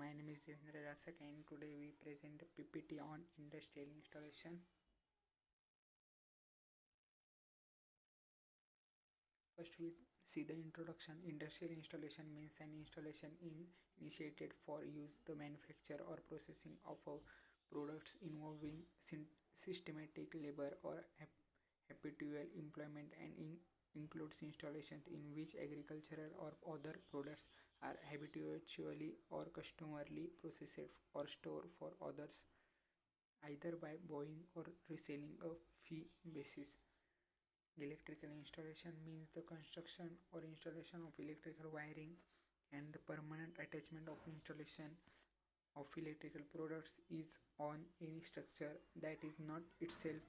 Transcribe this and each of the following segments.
my name is Devendra Jasak and today we present a PPT on industrial installation. First we see the introduction. Industrial installation means an installation initiated for use the manufacture or processing of a products involving systematic labor or habitual employment and includes installations in which agricultural or other products are habitually or customarily processed or stored for others either by buying or reselling a fee basis. Electrical installation means the construction or installation of electrical wiring and the permanent attachment of installation of electrical products is on any structure that is not itself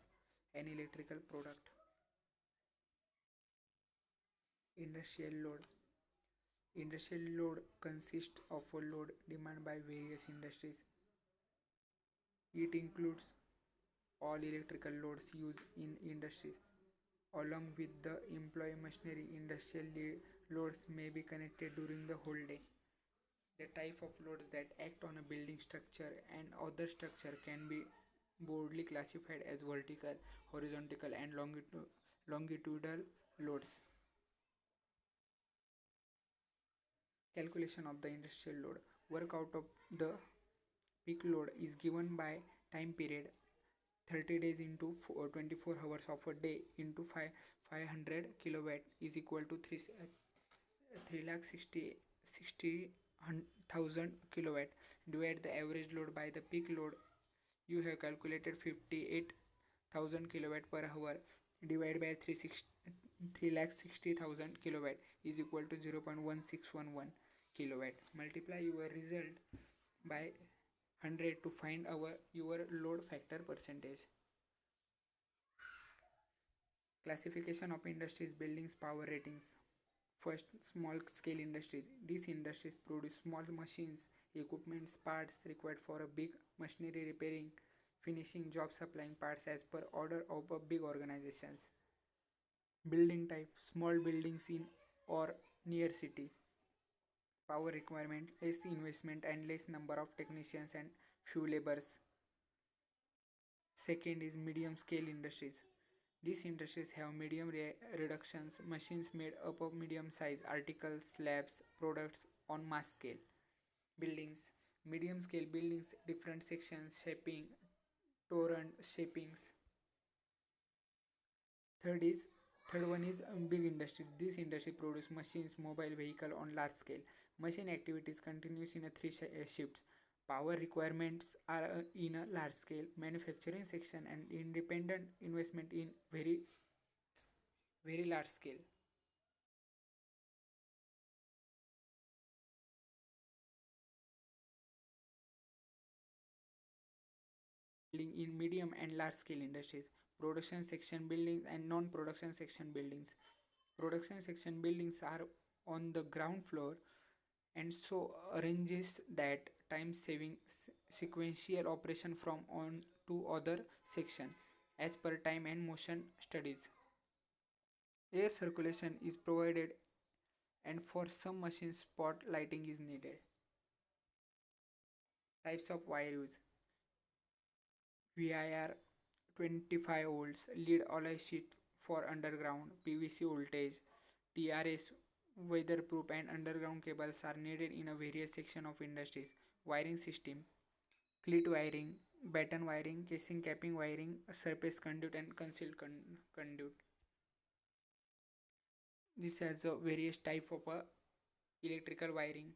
an electrical product. Industrial load. Industrial load consists of a load demanded by various industries. It includes all electrical loads used in industries. Along with the employee machinery, industrial loads may be connected during the whole day. The type of loads that act on a building structure and other structure can be broadly classified as vertical, horizontal, and longitudinal loads. Calculation of the industrial load. Work out of the peak load is given by time period 30 days into 24 hours of a day into 500 kilowatt is equal to 3,60,000 kilowatt. Divide the average load by the peak load. You have calculated 58,000 kilowatt per hour. Divide by 3,60,000 kilowatt is equal to 0.1611 kilowatt. Multiply your result by 100 to find your load factor percentage. Classification of industries, buildings, power ratings. First, small scale industries. These industries produce small machines, equipments, parts required for a big machinery repairing, finishing job, supplying parts as per order of a big organizations. Building type, small buildings in or near city. Power requirement, less investment and less number of technicians and few laborers. Second is medium scale industries. These industries have medium reductions, machines made up of medium size articles, slabs, products on mass scale. Buildings, medium scale buildings, different sections, shaping, torrent, shapings. Third one is big industry. This industry produce machines, mobile vehicle on large scale. Machine activities continues in a three shifts. Power requirements are in a large scale. Manufacturing section and independent investment in very large scale. Building in medium and large scale industries. Production section buildings and non-production section buildings. Production section buildings are on the ground floor and so arranges that time saving sequential operation from on to other section as per time and motion studies. Air circulation is provided and for some machines spot lighting is needed. Types of wire use. VIR 25 volts lead alloy sheet for underground PVC voltage. TRS weatherproof and underground cables are needed in a various section of industries. Wiring system, clit wiring, batten wiring, casing capping wiring, surface conduit and concealed conduit. This has a various type of electrical wiring,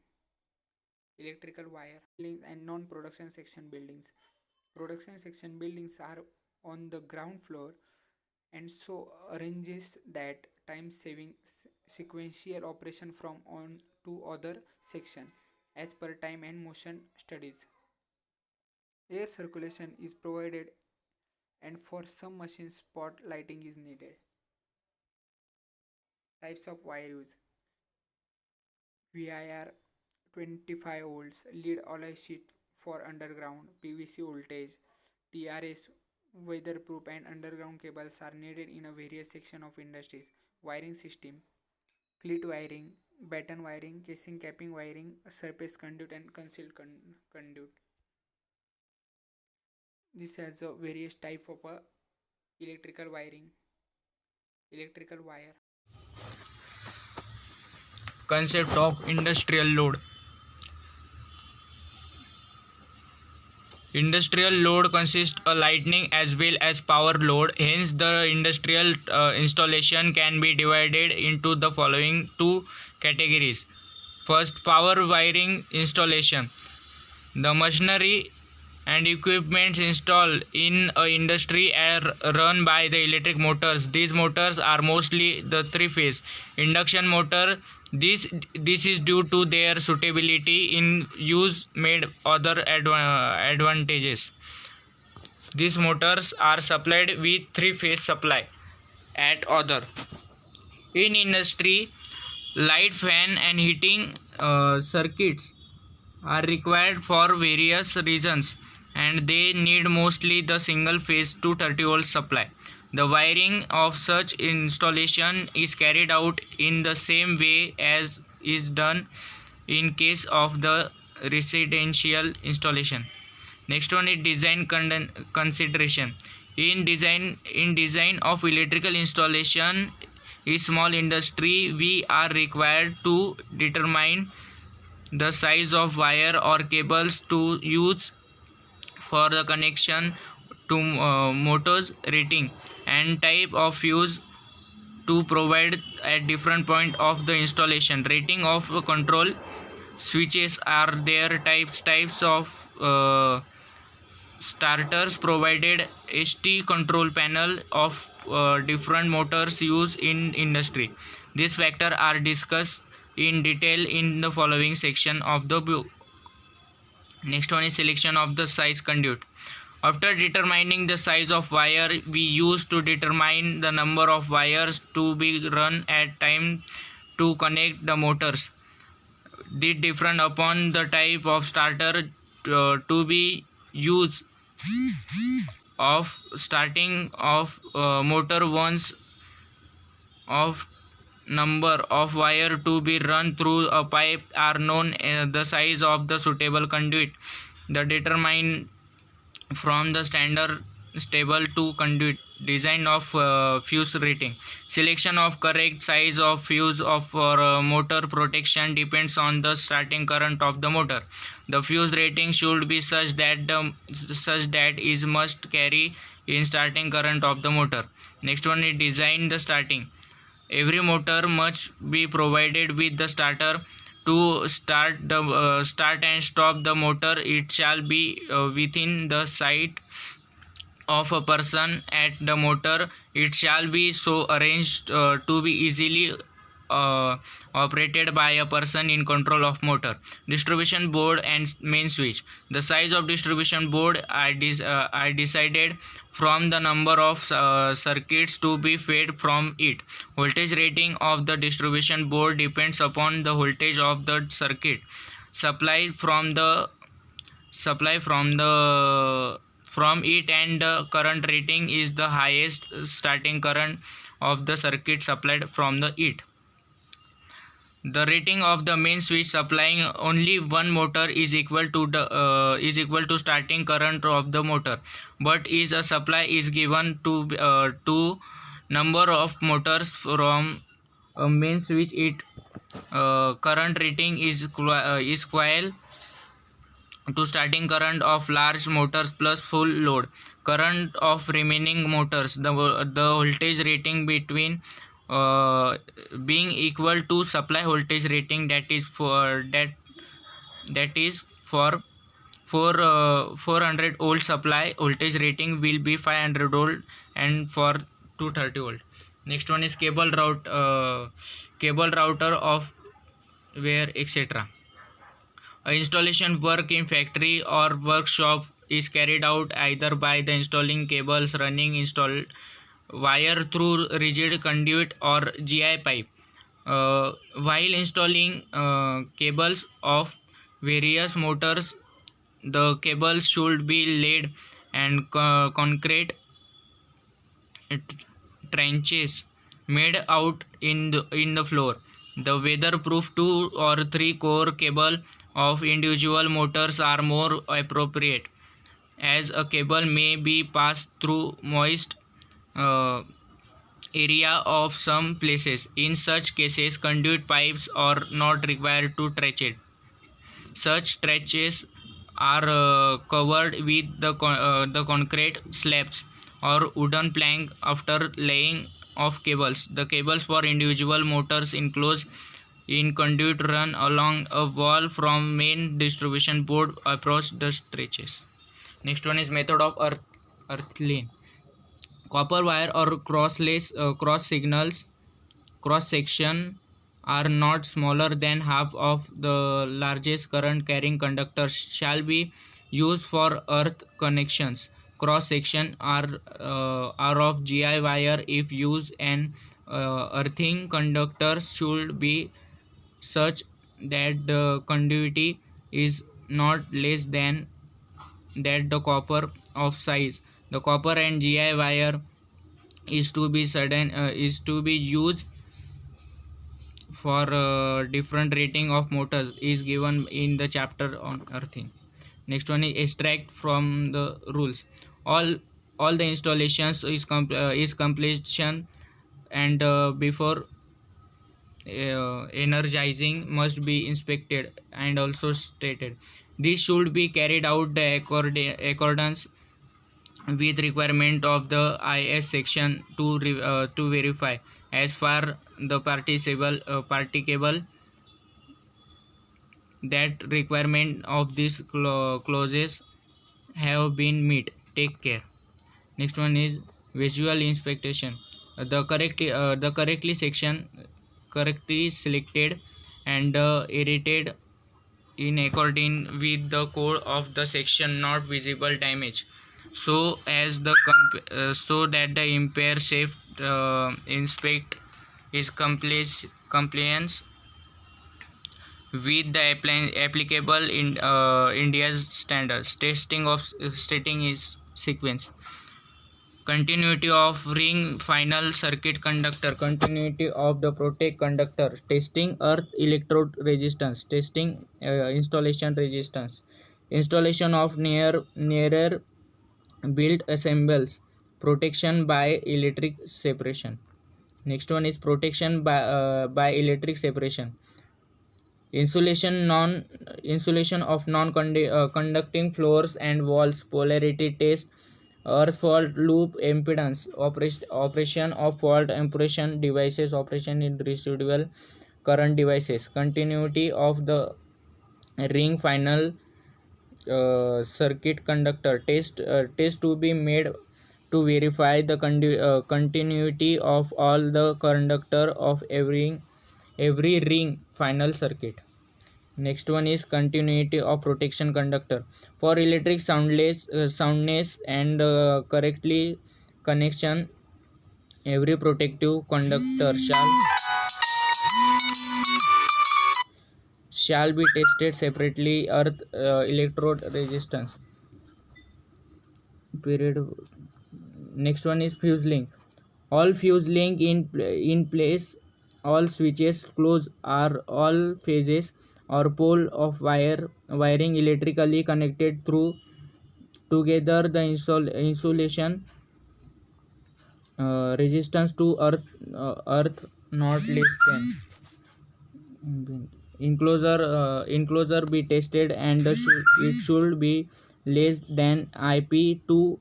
electrical wire. Buildings and non-production section buildings. Production section buildings are on the ground floor and so arranges that time saving sequential operation from on to other section as per time and motion studies. Air circulation is provided and for some machines spot lighting is needed. Types of wire use. VIR 25 volts lead alloy sheet for underground PVC voltage. TRS weatherproof and underground cables are needed in a various section of industries. Wiring system, clit wiring, batten wiring, casing capping wiring, surface conduit, and concealed conduit. This has a various type of electrical wiring, electrical wire. Concept of industrial load. Industrial load consists a lighting as well as power load. Hence, the industrial installation can be divided into the following two categories. First, power wiring installation. The machinery and equipments installed in a industry are run by the electric motors. These motors are mostly the three-phase induction motor. This is due to their suitability in use made other advantages. These motors are supplied with three-phase supply at other. In industry, light, fan and heating circuits are required for various reasons, and they need mostly the single phase 230-volt supply. The wiring of such installation is carried out in the same way as is done in case of the residential installation. Next one is design consideration. In design of electrical installation in small industry, we are required to determine the size of wire or cables to use for the connection to motors, rating and type of fuse to provide at different point of the installation. Rating of control switches are their types of starters provided. HT control panel of different motors used in industry. These factors are discussed in detail in the following section of the book. Next one is selection of the size conduit. After determining the size of wire, we use to determine the number of wires to be run at time to connect the motors. This different upon the type of starter to be used of starting of motor once of number of wire to be run through a pipe are known. The size of the suitable conduit the determine from the standard stable to conduit. Design of fuse rating. Selection of correct size of fuse of for motor protection depends on the starting current of the motor. The fuse rating should be such that is must carry in starting current of the motor. Next one is design the starting. Every motor must be provided with the starter to start and stop the motor. It shall be within the sight of a person at the motor. It shall be so arranged to be easily operated by a person in control of motor. Distribution board and main switch. The size of distribution board are decided from the number of circuits to be fed from it. Voltage rating of the distribution board depends upon the voltage of the circuit. Supply from it, and the current rating is the highest starting current of the circuit supplied from the it. The rating of the main switch supplying only one motor is equal to starting current of the motor, but is a supply is given to number of motors from a main switch. It current rating is equal to starting current of large motors plus full load current of remaining motors. The voltage rating between being equal to supply voltage rating, that is for 400 volt supply voltage rating will be 500 volt, and for 230 volt. Next one is cable router of where etc. Installation work in factory or workshop is carried out either by the installing cables running installed wire through rigid conduit or GI pipe. While installing cables of various motors, the cables should be laid and concrete trenches made out in the floor. The weatherproof 2 or 3 core cable of individual motors are more appropriate, as a cable may be passed through moist uh, area of some places. In such cases, conduit pipes are not required to stretch it. Such trenches are covered with the concrete slabs or wooden plank after laying of cables. The cables for individual motors enclosed in conduit run along a wall from main distribution board across the stretches. Next one is method of earthline. Copper wire or cross section are not smaller than half of the largest current carrying conductors shall be used for earth connections. Cross section are of GI wire if used, and earthing conductors should be such that the conductivity is not less than that the copper of size. The copper and GI wire is to be used for different rating of motors is given in the chapter on earthing. Next one is extract from the rules. All the installations is completion, and before energizing must be inspected and also stated. This should be carried out the accordance with requirement of the IS section to verify as far the participable that requirement of these clauses have been met. Take care. Next one is visual inspection. The correctly selected and irritated in according with the code of the section, not visible damage, so as so that the impair safe inspect is compliance with the applicable in India's standards. Testing of stating is sequence. Continuity of ring final circuit conductor, continuity of the protect conductor, testing earth electrode resistance, testing installation resistance, installation of nearer built assembles, protection by electric separation. Next one is protection by electric separation. Insulation of non conducting floors and walls, polarity test, earth fault loop impedance, operation of fault impression devices, operation in residual current devices, continuity of the ring final circuit conductor, test to be made to verify the continuity of all the conductor of every ring final circuit. Next one is continuity of protection conductor. For electric soundness and correctly connection, every protective conductor shall be tested separately. Earth electrode resistance period. Next one is fuse link. All fuse link in place, all switches close, are all phases or pole of wiring electrically connected through together. The insulation resistance to earth not less than enclosure be tested, and it should be less than IP2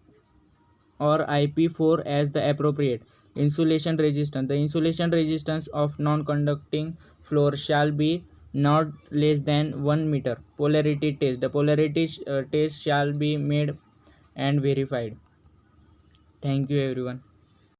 or IP4 as the appropriate. Insulation resistance. The insulation resistance of non-conducting floor shall be not less than 1 meter. Polarity test. The polarity test shall be made and verified. Thank you everyone.